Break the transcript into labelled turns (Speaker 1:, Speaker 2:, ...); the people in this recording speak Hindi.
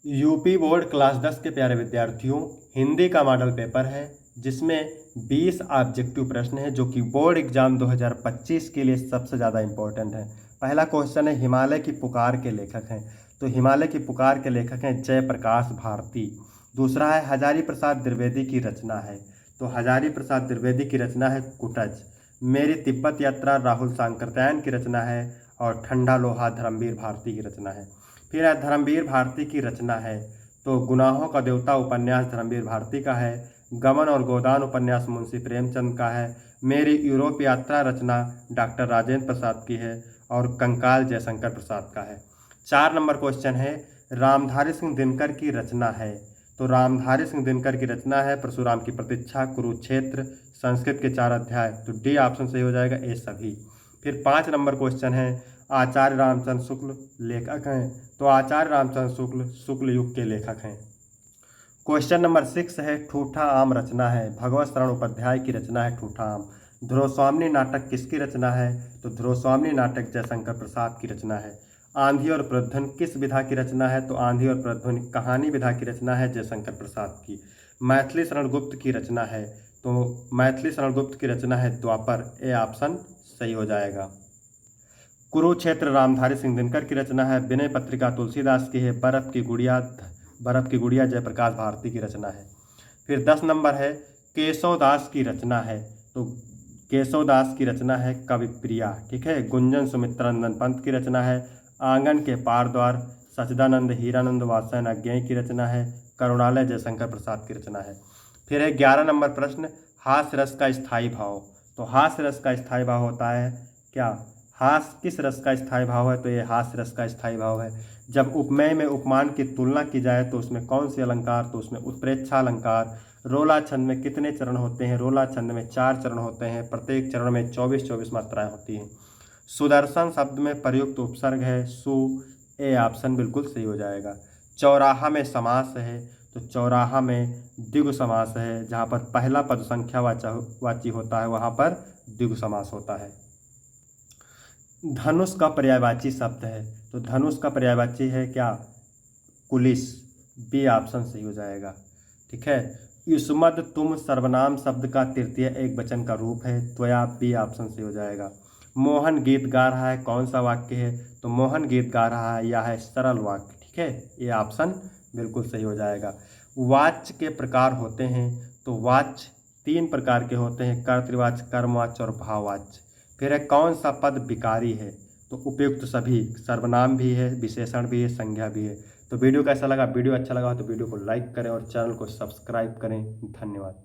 Speaker 1: यूपी बोर्ड क्लास 10 के प्यारे विद्यार्थियों, हिंदी का मॉडल पेपर है जिसमें 20 ऑब्जेक्टिव प्रश्न है जो कि बोर्ड एग्जाम 2025 के लिए सबसे ज़्यादा इम्पोर्टेंट है। पहला क्वेश्चन है, हिमालय की पुकार के लेखक हैं। तो हिमालय की पुकार के लेखक हैं जयप्रकाश भारती। दूसरा है, हजारी प्रसाद द्विवेदी की रचना है। तो हजारी प्रसाद द्विवेदी की रचना है कुटज। मेरी तिब्बत यात्रा राहुल सांकृत्यायन की रचना है। और ठंडा लोहा धर्मवीर भारती की रचना है। फिर है, धर्मवीर भारती की रचना है। तो गुनाहों का देवता उपन्यास धर्मवीर भारती का है। गमन और गोदान उपन्यास मुंशी प्रेमचंद का है। मेरी यूरोप यात्रा रचना डॉक्टर राजेंद्र प्रसाद की है। और कंकाल जयशंकर प्रसाद का है। 4 नंबर क्वेश्चन है, रामधारी सिंह दिनकर की रचना है। तो रामधारी सिंह दिनकर की रचना है परशुराम की प्रतीक्षा, कुरुक्षेत्र, संस्कृत के 4 अध्याय। तो डी ऑप्शन सही हो जाएगा, ए सभी। फिर 5 नंबर क्वेश्चन है, आचार्य रामचंद्र शुक्ल लेखक हैं। तो आचार्य रामचंद्र शुक्ल शुक्ल युग के लेखक हैं। क्वेश्चन नंबर 6 है, ठूठा आम रचना है। भगवत शरण उपाध्याय की रचना है ठूठा आम। ध्रुवस्वामिनी नाटक किसकी रचना है। तो ध्रुवस्वामिनी नाटक जयशंकर प्रसाद की रचना है। आंधी और प्रध्वनि किस विधा की रचना है। तो आंधी और प्रध्वनि कहानी विधा की रचना है जयशंकर प्रसाद की। मैथिली शरण गुप्त की रचना है। तो मैथिली शरण गुप्त की रचना है द्वापर, ए ऑप्शन सही हो जाएगा। कुरुक्षेत्र रामधारी सिंह दिनकर की रचना है। विनय पत्रिका तुलसीदास की है। बर्फ की गुड़िया जयप्रकाश भारती की रचना है। फिर 10 नंबर है, केशव दास की रचना है। तो केशव दास की रचना है कविप्रिया, ठीक है। गुंजन सुमित्रानंदन पंत की रचना है। आंगन के पार द्वार सच्चिदानंद हीरानंद वात्स्यायन अज्ञेय की रचना है। करुणालय जयशंकर प्रसाद की रचना है। फिर है 11 नंबर प्रश्न, हास्य रस का स्थायी भाव। तो हास्य रस का स्थायी भाव होता है क्या। हास्य किस रस का स्थायी भाव है। तो ये हास्य रस का स्थायी भाव है। जब उपमेय में उपमान की तुलना की जाए तो उसमें कौन सी अलंकार। तो उसमें उत्प्रेक्षा अलंकार। रोला छंद में कितने चरण होते हैं। रोला छंद में 4 चरण होते हैं। प्रत्येक चरण में 24-24 मात्राएं होती हैं। सुदर्शन शब्द में प्रयुक्त उपसर्ग है सु, ए ऑप्शन बिल्कुल सही हो जाएगा। चौराहा में समास है। तो चौराहा में द्विगु समास है। जहाँ पर पहला पद संख्या वाची होता है वहाँ पर द्विगु समास होता है। धनुष का पर्यायवाची शब्द है। तो धनुष का पर्यायवाची है क्या, कुलिस, बी ऑप्शन सही हो जाएगा, ठीक है। युष्मद तुम सर्वनाम शब्द का तृतीय एक वचन का रूप है। त्वया, बी ऑप्शन सही हो जाएगा। मोहन गीत गा रहा है, कौन सा वाक्य है। तो मोहन गीत गा रहा है, यह है सरल वाक्य, ठीक है। ये ऑप्शन बिल्कुल सही हो जाएगा। वाच्य के प्रकार होते हैं। तो वाच्य 3 प्रकार के होते हैं, कर्तृवाच्य, कर्मवाच्य और भाववाच्य। फिर है, कौन सा पद विकारी है। तो उपयुक्त सभी, सर्वनाम भी है, विशेषण भी है, संज्ञा भी है। तो वीडियो कैसा लगा, वीडियो अच्छा लगा तो वीडियो को लाइक करें और चैनल को सब्सक्राइब करें। धन्यवाद।